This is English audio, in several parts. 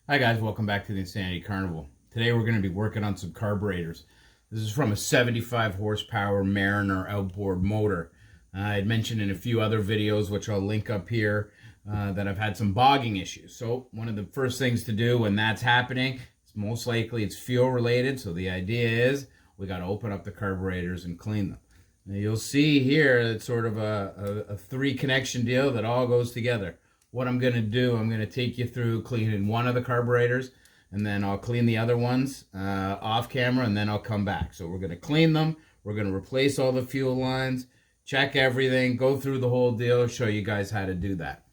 Hi guys, welcome back to the Insanity Carnival. Today we're going to be working on some carburetors. This is from a 75 horsepower Mariner outboard motor. I had mentioned in a few other videos, which I'll link up here, that I've had some bogging issues. So one of the first things to do when that's happening, is most likely it's fuel related. So the idea is we got to open up the carburetors and clean them. Now you'll see here it's sort of a three connection deal that all goes together. What I'm going to do, I'm going to take you through cleaning one of the carburetors, and then I'll clean the other ones off camera, and then I'll come back. So we're going to clean them, we're going to replace all the fuel lines, check everything, go through the whole deal, show you guys how to do that.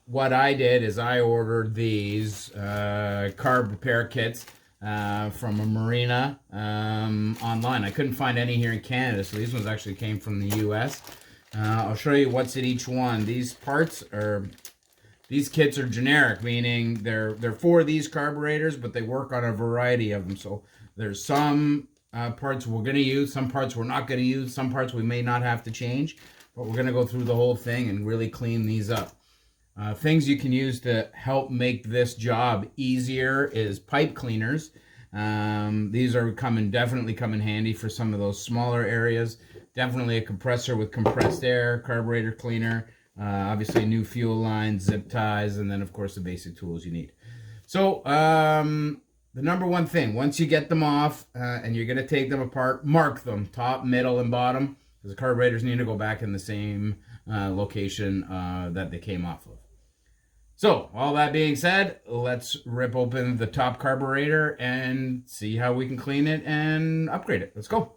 What I did is I ordered these carb repair kits from a marina online. I couldn't find any here in Canada, so these ones actually came from the US. I'll show you what's in each one. These kits are generic, meaning they're for these carburetors, but they work on a variety of them. So there's some parts we're going to use, some parts we're not going to use, some parts we may not have to change, but we're going to go through the whole thing and really clean these up. Things you can use to help make this job easier is pipe cleaners. These are definitely come in handy for some of those smaller areas. Definitely a compressor with compressed air, carburetor cleaner, obviously new fuel lines, zip ties, and then of course the basic tools you need. So the number one thing, once you get them off and you're going to take them apart, mark them, top, middle, and bottom, because the carburetors need to go back in the same location that they came off of. So all that being said, let's rip open the top carburetor and see how we can clean it and upgrade it. Let's go.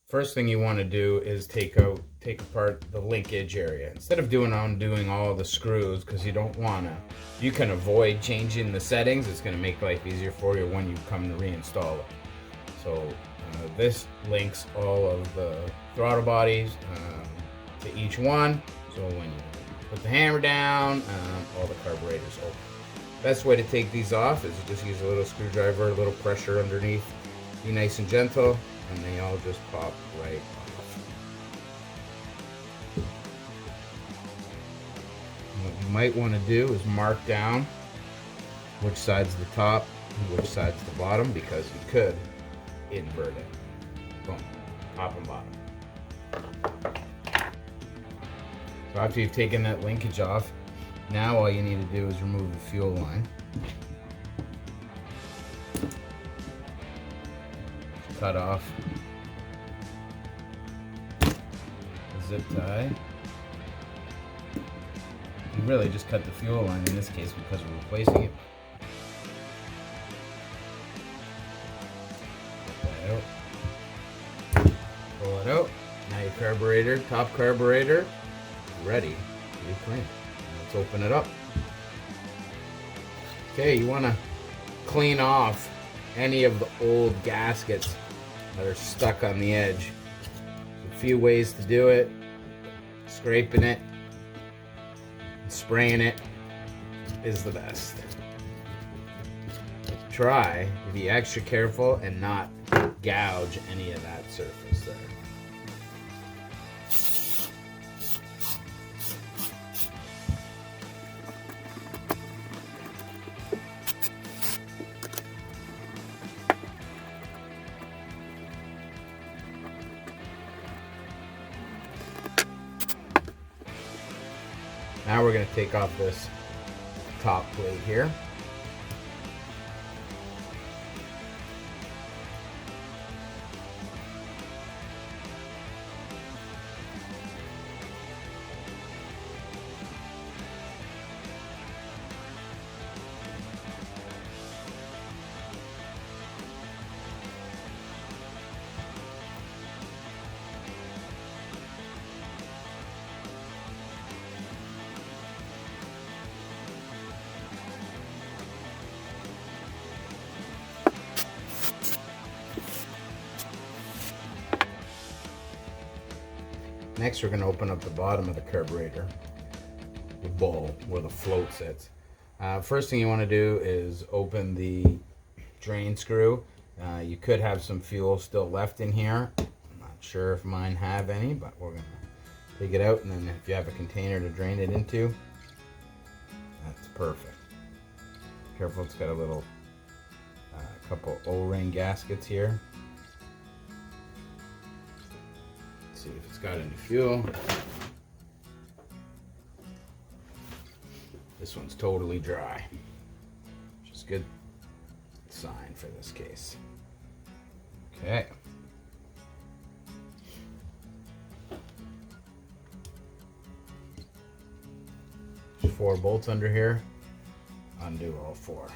First thing you want to do is take apart the linkage area. Instead of undoing all the screws, because you don't want to, you can avoid changing the settings. It's going to make life easier for you when you come to reinstall it. So this links all of the throttle bodies to each one. So when you put the hammer down, all the carburetors open. Best way to take these off is you just use a little screwdriver, a little pressure underneath. Be nice and gentle, and they all just pop right off. And what you might want to do is mark down which side's the top and which side's the bottom, because you could invert it. Boom, top and bottom. So after you've taken that linkage off, now all you need to do is remove the fuel line. Cut off the zip tie. You really just cut the fuel line in this case because we're replacing it. Pull it out. Now your carburetor, top carburetor, is ready to be cleaned. Let's open it up. Okay, you want to clean off any of the old gaskets that are stuck on the edge. A few ways to do it: scraping it, spraying it is the best. Try to be extra careful and not gouge any of that surface there. Now we're going to take off this top plate here. Next, we're going to open up the bottom of the carburetor, the bowl where the float sits. First thing you want to do is open the drain screw. You could have some fuel still left in here. I'm not sure if mine have any, but we're gonna take it out, and then if you have a container to drain it into, that's perfect. Careful, it's got a little couple O-ring gaskets here. Let's see if it's got any fuel. This one's totally dry, which is a good sign for this case. Okay. 4 bolts under here. Undo all 4.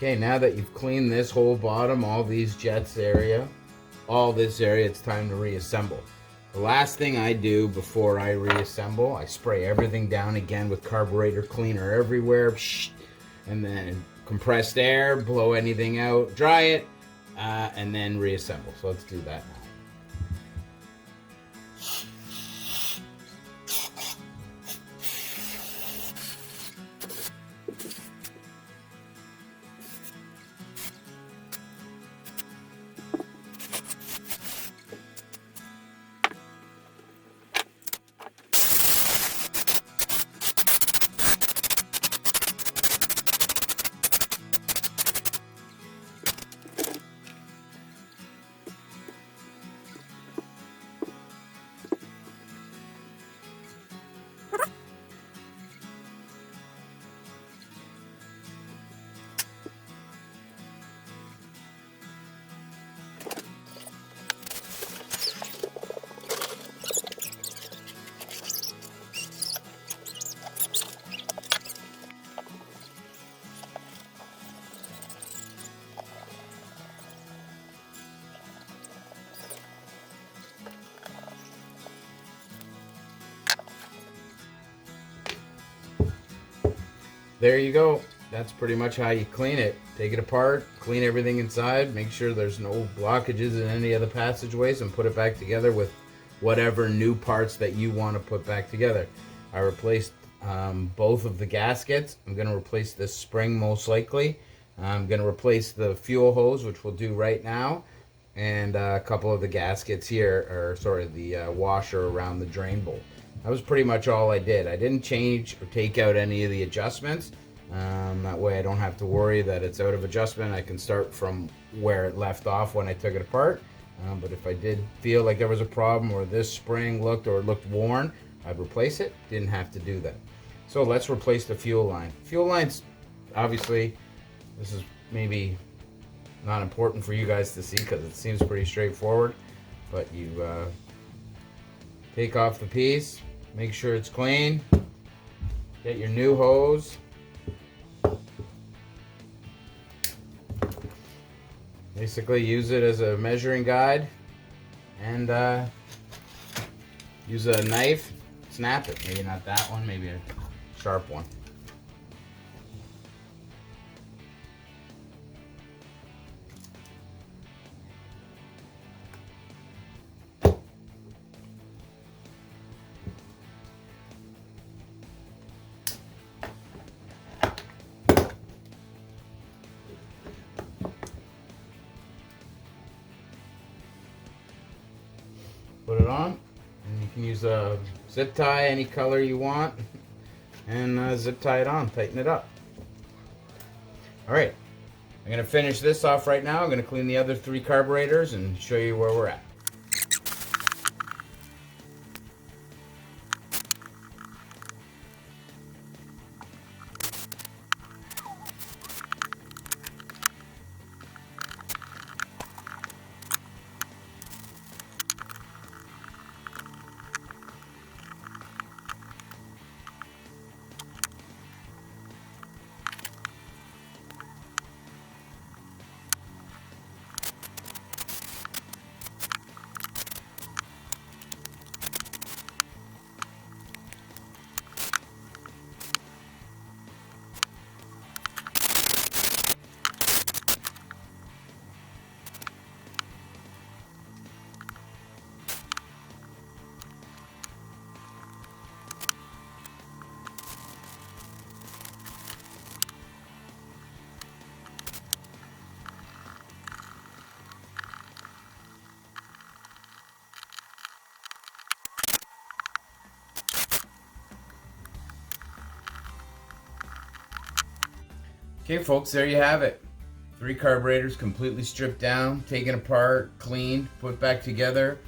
Okay, now that you've cleaned this whole bottom, all these jets area, all this area, it's time to reassemble. The last thing I do before I reassemble, I spray everything down again with carburetor cleaner everywhere, and then compressed air, blow anything out, dry it, and then reassemble. So let's do that now. There you go. That's pretty much how you clean it. Take it apart, clean everything inside, make sure there's no blockages in any of the passageways, and put it back together with whatever new parts that you want to put back together. I replaced both of the gaskets. I'm going to replace this spring most likely. I'm going to replace the fuel hose, which we'll do right now, and a couple of the gaskets here, or sorry, the washer around the drain bolt. That was pretty much all I did. I didn't change or take out any of the adjustments. That way I don't have to worry that it's out of adjustment. I can start from where it left off when I took it apart. But if I did feel like there was a problem, or this spring looked worn, I'd replace it. Didn't have to do that. So let's replace the fuel line. Fuel lines, obviously, this is maybe not important for you guys to see because it seems pretty straightforward. But you take off the piece, make sure it's clean, get your new hose, basically use it as a measuring guide, and use a knife, snap it. Maybe not that one, maybe a sharp one. Put it on, and you can use a zip tie any color you want, and zip tie it on, tighten it up. Alright, I'm going to finish this off right now. I'm going to clean the other 3 carburetors and show you where we're at. Okay folks, there you have it. 3 carburetors completely stripped down, taken apart, cleaned, put back together.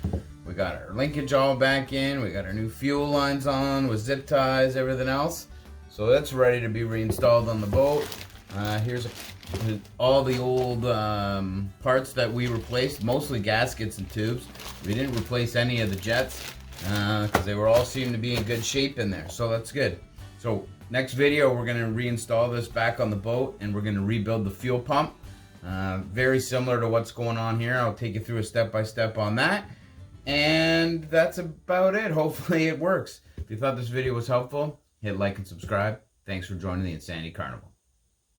We got our linkage all back in, we got our new fuel lines on with zip ties, everything else. So that's ready to be reinstalled on the boat. Here's all the old parts that we replaced, mostly gaskets and tubes. We didn't replace any of the jets because they were all seemed to be in good shape in there, so that's good. So next video, we're going to reinstall this back on the boat and we're going to rebuild the fuel pump. Very similar to what's going on here. I'll take you through a step-by-step on that. And that's about it. Hopefully it works. If you thought this video was helpful, hit like and subscribe. Thanks for joining the Insanity Carnival.